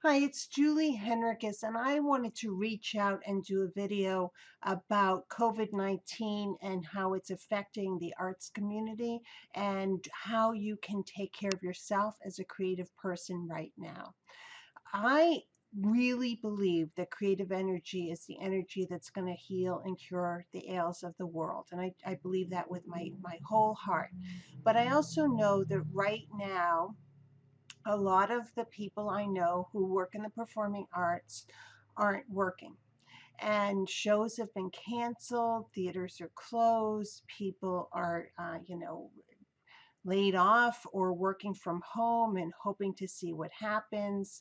Hi, it's Julie Henricus, and I wanted to reach out and do a video about COVID-19 and how it's affecting the arts community and how you can take care of yourself as a creative person right now. I really believe that creative energy is the energy that's going to heal and cure the ails of the world. And I believe that with my whole heart. But I also know that right now, a lot of the people I know who work in the performing arts aren't working. And shows have been canceled, theaters are closed, people are, laid off or working from home and hoping to see what happens.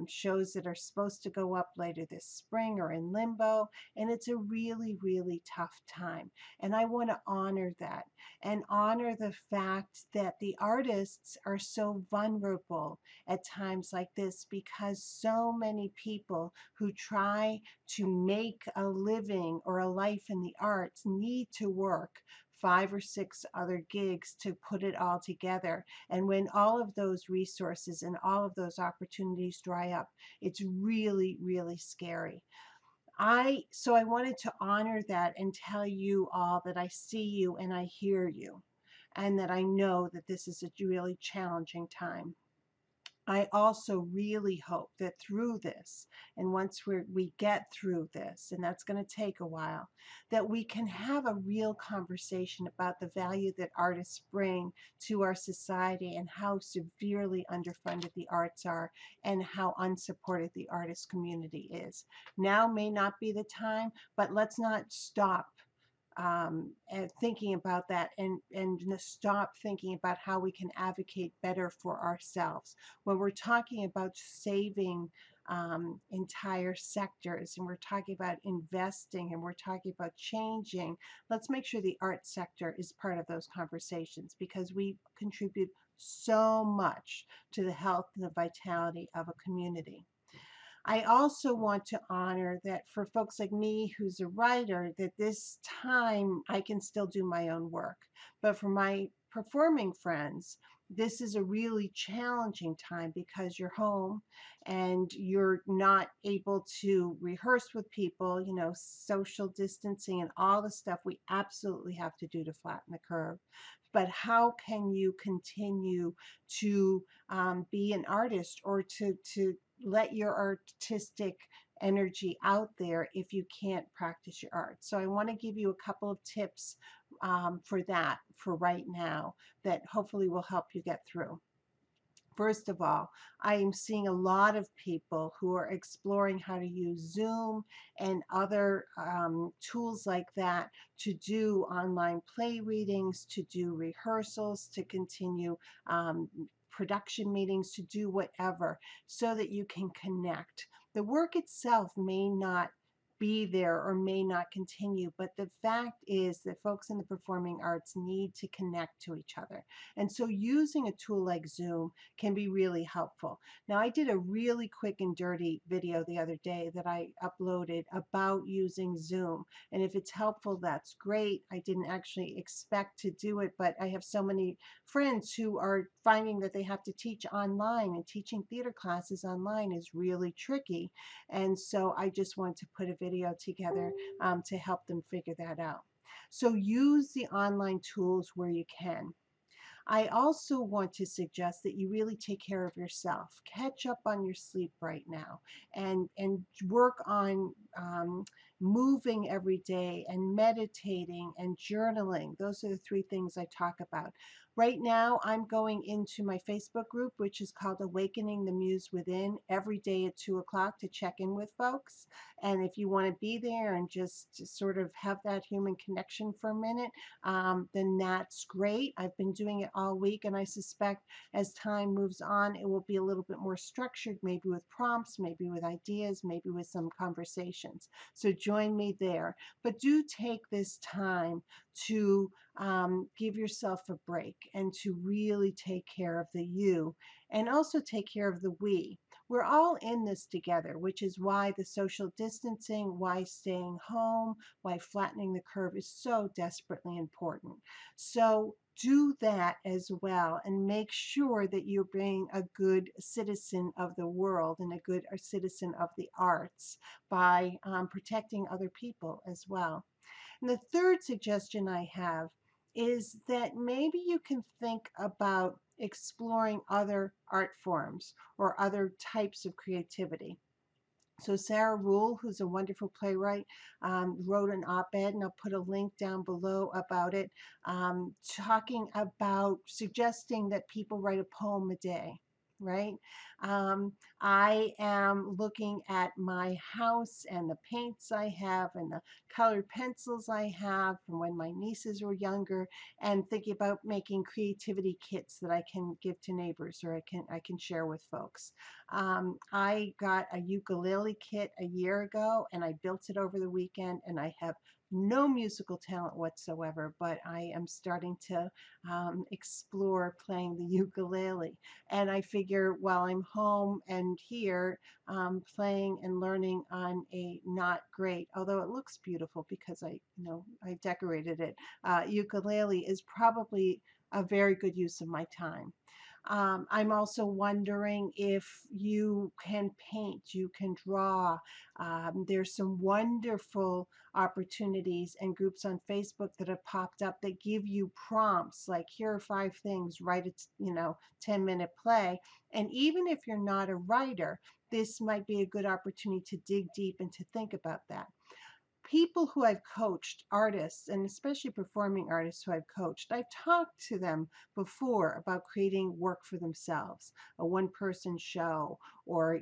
Shows that are supposed to go up later this spring are in limbo, and it's a really, really tough time. And I want to honor that and honor the fact that the artists are so vulnerable at times like this because so many people who try to make a living or a life in the arts need to work 5 or 6 other gigs to put it all together. And when all of those resources and all of those opportunities dry up, it's really, really scary. So I wanted to honor that and tell you all that I see you and I hear you, and that I know that this is a really challenging time. I also really hope that through this, and once we get through this, and that's going to take a while, that we can have a real conversation about the value that artists bring to our society and how severely underfunded the arts are and how unsupported the artist community is. Now may not be the time, but let's not stop and thinking about that, and stop thinking about how we can advocate better for ourselves. When we're talking about saving entire sectors, and we're talking about investing, and we're talking about changing, let's make sure the art sector is part of those conversations because we contribute so much to the health and the vitality of a community. I also want to honor that for folks like me who's a writer, that this time I can still do my own work. But for my performing friends, this is a really challenging time because you're home and you're not able to rehearse with people, social distancing and all the stuff we absolutely have to do to flatten the curve. But how can you continue to be an artist or to let your artistic energy out there if you can't practice your art? So I want to give you a couple of tips for that for right now that hopefully will help you get through. First of all, I am seeing a lot of people who are exploring how to use Zoom and other tools like that to do online play readings, to do rehearsals, to continue production meetings, to do whatever so that you can connect. The work itself may not be there or may not continue, but the fact is that folks in the performing arts need to connect to each other. And so using a tool like Zoom can be really helpful. Now, I did a really quick and dirty video the other day that I uploaded about using Zoom. And if it's helpful, that's great. I didn't actually expect to do it, but I have so many friends who are finding that they have to teach online, and teaching theater classes online is really tricky. And so I just wanted to put a video together to help them figure that out. So use the online tools where you can. I also want to suggest that you really take care of yourself. Catch up on your sleep right now, and work on moving every day and meditating and journaling. Those are the 3 things I talk about. Right now, I'm going into my Facebook group, which is called Awakening the Muse Within, every day at 2 o'clock to check in with folks. And if you want to be there and just sort of have that human connection for a minute, then that's great. I've been doing it all week, and I suspect as time moves on, it will be a little bit more structured, maybe with prompts, maybe with ideas, maybe with some conversations. So join me there. But do take this time to give yourself a break and to really take care of the you, and also take care of the we. We're all in this together, which is why the social distancing, why staying home, why flattening the curve is so desperately important. So do that as well and make sure that you're being a good citizen of the world and a good citizen of the arts by protecting other people as well. And the third suggestion I have is that maybe you can think about exploring other art forms or other types of creativity. So Sarah Rule, who's a wonderful playwright, wrote an op-ed, and I'll put a link down below about it, talking about suggesting that people write a poem a day, right? Um, I am looking at my house and the paints I have and the colored pencils I have from when my nieces were younger, and thinking about making creativity kits that I can give to neighbors or I can share with folks. I got a ukulele kit a year ago and I built it over the weekend, and I have no musical talent whatsoever, but I am starting to explore playing the ukulele. And I figure while I'm home and here, playing and learning on a not great, although it looks beautiful because I decorated it, ukulele is probably a very good use of my time. I'm also wondering if you can paint, you can draw. There's some wonderful opportunities and groups on Facebook that have popped up that give you prompts like, here are 5 things, write a 10-minute play. And even if you're not a writer, this might be a good opportunity to dig deep and to think about that. People who I've coached, artists, and especially performing artists who I've coached, I've talked to them before about creating work for themselves, a one-person show, or,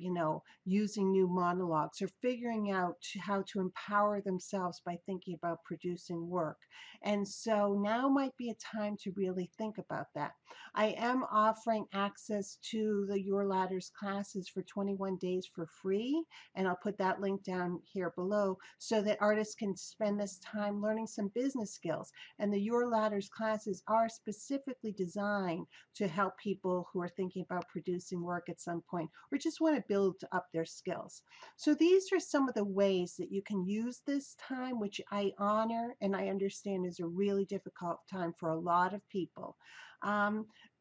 using new monologues, or figuring out how to empower themselves by thinking about producing work. And so now might be a time to really think about that. I am offering access to the Your Ladders classes for 21 days for free, and I'll put that link down here below so that artists can spend this time learning some business skills. And the Your Ladders classes are specifically designed to help people who are thinking about producing work at some point or just want to build up their skills. So these are some of the ways that you can use this time, which I honor and I understand is a really difficult time for a lot of people.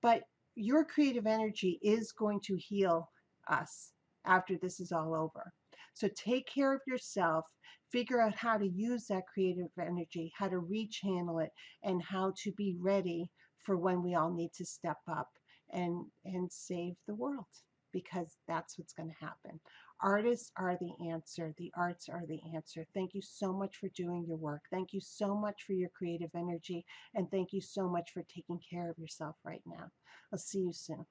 But your creative energy is going to heal us after this is all over. So take care of yourself, figure out how to use that creative energy, how to rechannel it, and how to be ready for when we all need to step up and save the world, because that's what's going to happen. Artists are the answer. The arts are the answer. Thank you so much for doing your work. Thank you so much for your creative energy. And thank you so much for taking care of yourself right now. I'll see you soon.